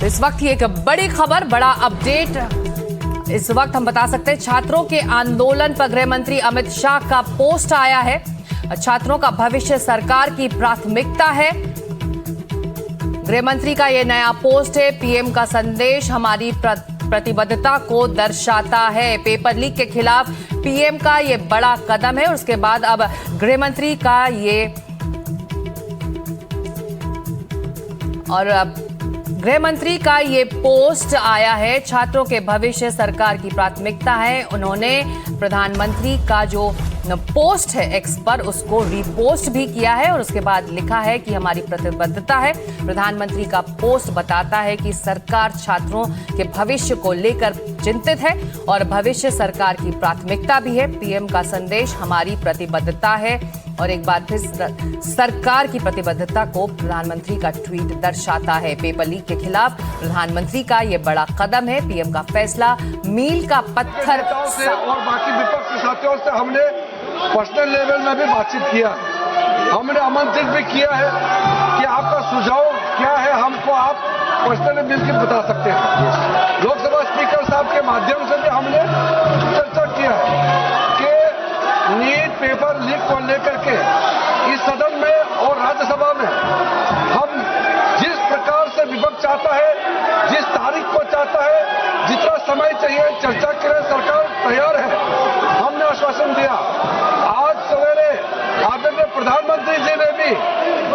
इस वक्त की एक बड़ी खबर, बड़ा अपडेट इस वक्त हम बता सकते हैं। छात्रों के आंदोलन पर गृह मंत्री अमित शाह का पोस्ट आया है। छात्रों का भविष्य सरकार की प्राथमिकता है। गृह मंत्री का यह नया पोस्ट है। पीएम का संदेश हमारी प्रतिबद्धता को दर्शाता है। पेपर लीक के खिलाफ पीएम का यह बड़ा कदम है। और उसके बाद अब गृह मंत्री का गृह मंत्री का ये पोस्ट आया है। छात्रों के भविष्य सरकार की प्राथमिकता है। उन्होंने प्रधानमंत्री का जो पोस्ट है एक्स पर, उसको रीपोस्ट भी किया है और उसके बाद लिखा है कि हमारी प्रतिबद्धता है। प्रधानमंत्री का पोस्ट बताता है कि सरकार छात्रों के भविष्य को लेकर चिंतित है और भविष्य सरकार की प्राथमिकता भी है। पीएम का संदेश हमारी प्रतिबद्धता है। और एक बार फिर सरकार की प्रतिबद्धता को प्रधानमंत्री का ट्वीट दर्शाता है। पेपर लीक के खिलाफ प्रधानमंत्री का यह बड़ा कदम है। पीएम का फैसला मील का पत्थर और बाकी विपक्षी साथियों से हमने पर्सनल लेवल में भी बातचीत किया। हमने आमंत्रित भी किया है कि आपका सुझाव क्या है, हमको आप पर्सनली मिलकर बता सकते हैं। लोकसभा स्पीकर साहब के माध्यम से भी हमने चर्चा किया है कि नीट पेपर लीक को लेकर के इस सदन में और राज्यसभा में हम जिस प्रकार से विपक्ष चाहता है, जिस तारीख को चाहता है, जितना समय चाहिए चर्चा के लिए सरकार तैयार है। हमने आश्वासन दिया। आज सवेरे आदरणीय प्रधानमंत्री जी ने भी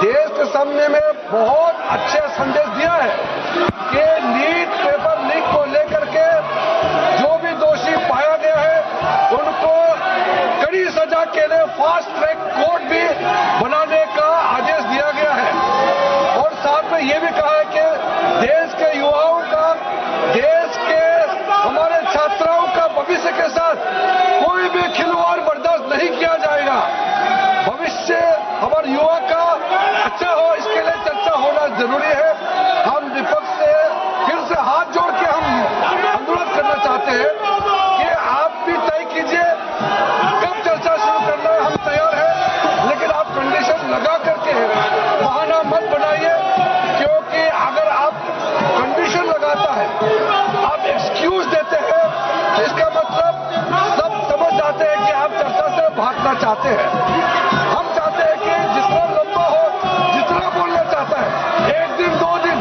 देश के सामने में बहुत अच्छे संदेश दिया है कि नीट पेपर लीक को लेकर के जो भी दोषी पाया गया है उनको कड़ी सजा के लिए फास्ट ट्रैक कोर्ट भी बनाने का आदेश दिया गया है। और साथ में ये भी कहा है कि देश के युवाओं का, देश के हमारे छात्राओं का भविष्य के साथ कोई भी खिलवाड़ बर्दाश्त नहीं किया जाएगा। भविष्य हमारे युवा का अच्छा हो, इसके लिए चर्चा होना जरूरी है। हम विपक्ष से फिर से हाथ जोड़ के हम अनुरोध करना चाहते हैं कि आप भी तय कीजिए कब चर्चा शुरू करना है। हम तैयार हैं, लेकिन आप कंडीशन लगा करके बहाना मत बनाइए, क्योंकि अगर आप कंडीशन लगाता है, आप एक्सक्यूज देते हैं, इसका मतलब सब समझ जाते हैं कि आप चर्चा से भागना चाहते हैं। हम चाहते हैं कि जितना लंबा हो, जितना बोलना चाहता है, एक दिन दो दिन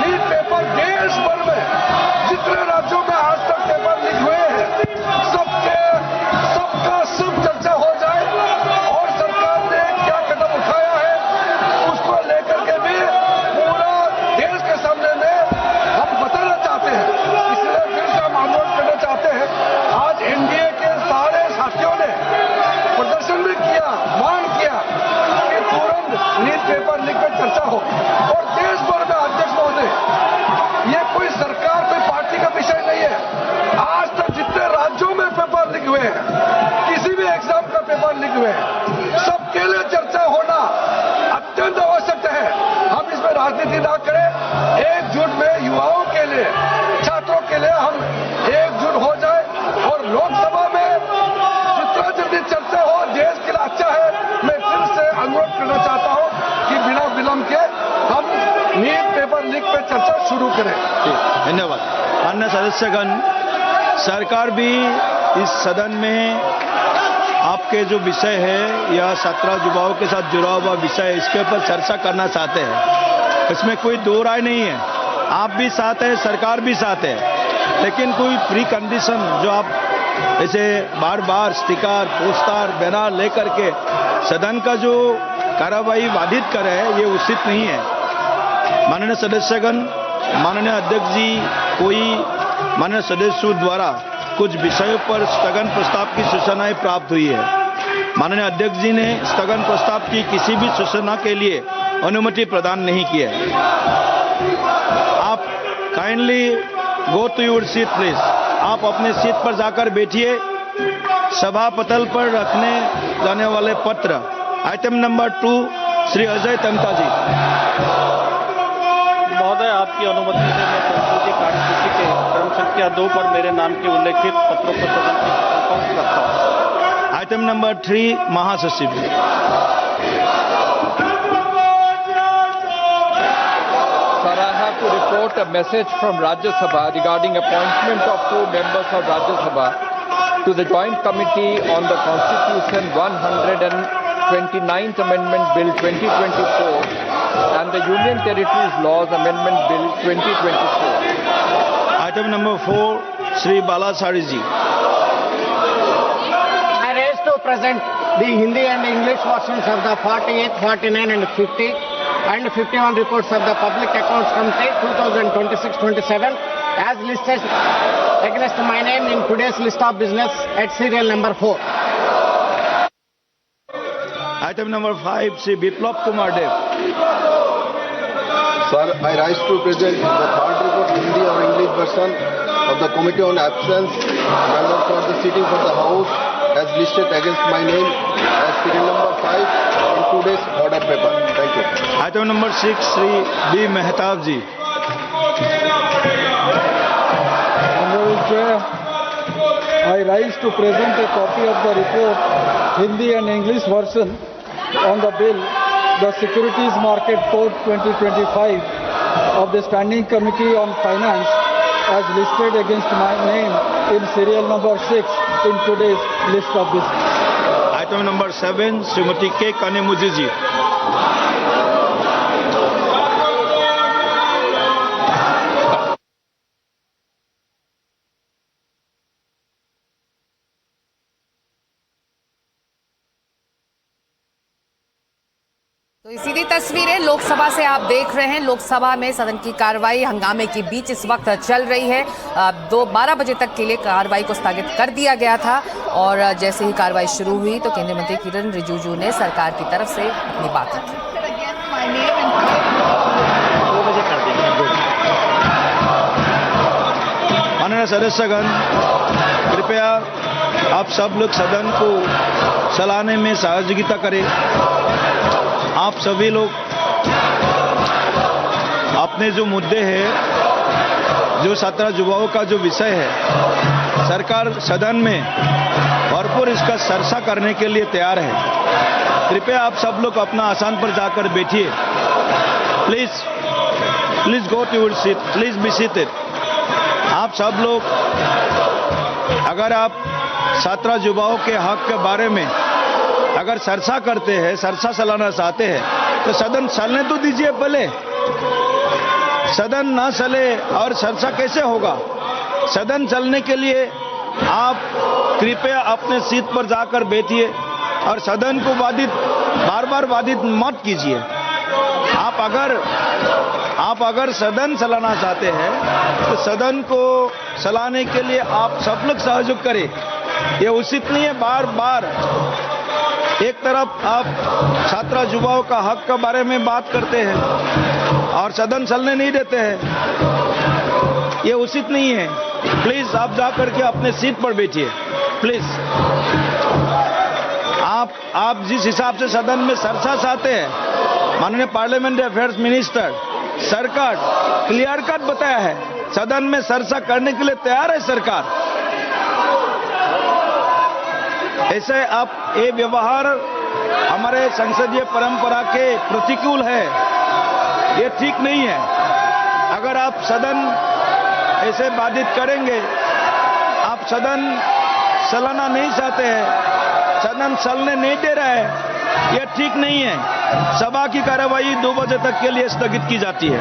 लीक पेपर देश भर में जितने राज्यों में आज तक पेपर लीक हुए हैं सबका सब चर्चा हो जाए और सरकार ने क्या कदम उठाया है उसको लेकर के भी पूरा देश के सामने में हम बताना चाहते हैं। इसलिए फिर से हम अनुरोध करना चाहते हैं। आज एनडीए के सारे साथियों ने प्रदर्शन भी किया, मांग किया कि तुरंत नीट पेपर लीक पर चर्चा हो। और देश भर में अध्यक्ष महोदय, ये कोई सरकार कोई पार्टी का विषय नहीं है। आज तक जितने राज्यों में पेपर लीक हुए हैं, किसी भी एग्जाम का पेपर लीक हुए हैं, सबके लिए चर्चा होना अत्यंत आवश्यक है। हम इसमें राजनीति ना करें, एकजुट में युवाओं के लिए, छात्रों के लिए हम एकजुट हो जाए और लोकसभा में जितना जल्दी चर्चा हो देश के लिए अच्छा है। मैं फिर से अनुरोध करना चाहता हूं कि बिना विलंब के हम नीट पेपर लीक पर चर्चा शुरू करें। धन्यवाद। अन्य सदस्यगण, सरकार भी इस सदन में आपके जो विषय है या छात्र युवाओं के साथ जुड़ा हुआ विषय, इसके ऊपर चर्चा करना चाहते हैं। इसमें कोई दो राय नहीं है। आप भी साथ हैं, सरकार भी साथ है, लेकिन कोई प्री कंडीशन जो आप ऐसे बार बार स्टिकर, पोस्टर, बैनर लेकर के सदन का जो कार्रवाई बाधित करे, ये उचित नहीं है। माननीय सदस्यगण, माननीय अध्यक्ष जी, कोई माननीय सदस्यों द्वारा कुछ विषयों पर स्थगन प्रस्ताव की सूचनाएं प्राप्त हुई है। माननीय अध्यक्ष जी ने स्थगन प्रस्ताव की किसी भी सूचना के लिए अनुमति प्रदान नहीं की है। आप kindly go to your seat please. आप अपने सीट पर जाकर बैठिए। सभा पटल पर रखने जाने वाले पत्र आइटम नंबर 2, श्री अजय तमता जी। महोदय, आपकी अनुमति से मैं संसदीय कार्यसूची के क्रम संख्या 2 पर मेरे नाम के उल्लेखित पत्रों को सदन की पटल पर रखता हूं। आइटम नंबर 3, महासचिव। सराहा have to report a message from Rajya Sabha regarding appointment of 2 members of Rajya Sabha to the Joint Committee on the Constitution 129th Amendment Bill 2024 and the Union Territories Laws Amendment Bill 2024. Item number 4, Shri Bala Sari ji. I raise to present the Hindi and English versions of the 48, 49 and 50 and 51 reports of the Public Accounts Committee 2026-27 as listed against my name in today's list of business at serial number 4. Item number 5, Shri Biplab Kumar Dev. Sir, I rise to present the third report Hindi or English version of the Committee on Absence members for the sitting for the House as listed against my name as serial number 5 in today's order paper. Thank you. Item number 6, Shri B. Mehtab ji. Honorable Chair, I rise to present a copy of the report, Hindi and English version, on the bill, the Securities Market Code 2025 of the Standing Committee on Finance as listed against my name in serial number 6 in today's list of business. Item number 7, Srimati K. Kanemuji ji. तो सीधी तस्वीरें लोकसभा से आप देख रहे हैं। लोकसभा में सदन की कार्रवाई हंगामे के बीच इस वक्त चल रही है। 12 बजे तक के लिए कार्रवाई को स्थगित कर दिया गया था और जैसे ही कार्रवाई शुरू हुई तो केंद्रीय मंत्री किरण रिजिजू ने सरकार की तरफ से अपनी बात रखी। माननीय सदस्यगण, कृपया आप सब लोग सदन को चलाने में सहयोगिता करें। आप सभी लोग अपने जो मुद्दे हैं, जो 17 युवाओं का जो विषय है, सरकार सदन में भरपूर इसका चर्चा करने के लिए तैयार है। कृपया आप सब लोग अपना आसन पर जाकर बैठिए। Please go to your seat, please be seated. आप सब लोग अगर आप 17 युवाओं के हक के बारे में अगर चर्चा करते हैं, चर्चा चलाना चाहते हैं तो सदन चलने तो दीजिए पहले। सदन ना चले और चर्चा कैसे होगा? सदन चलने के लिए आप कृपया अपने सीट पर जाकर बैठिए और सदन को बार बार बाधित मत कीजिए। आप अगर सदन चलाना चाहते हैं तो सदन को चलाने के लिए आप सब लोग सहयोग करें। ये उचित नहीं है बार बार एक तरफ आप छात्र युवाओं का हक के बारे में बात करते हैं और सदन चलने नहीं देते हैं। ये उचित नहीं है। प्लीज आप जाकर के अपने सीट पर बैठिए। प्लीज आप जिस हिसाब से सदन में चर्चा चाहते हैं, माननीय पार्लियामेंट्री अफेयर्स मिनिस्टर सरकार क्लियर कट बताया है, सदन में चर्चा करने के लिए तैयार है सरकार। ऐसे आप ये व्यवहार हमारे संसदीय परंपरा के प्रतिकूल है, ये ठीक नहीं है। अगर आप सदन ऐसे बाधित करेंगे, आप सदन चलाना नहीं चाहते हैं, सदन चलने नहीं दे रहा है, ये ठीक नहीं है। सभा की कार्यवाही 2 बजे तक के लिए स्थगित की जाती है।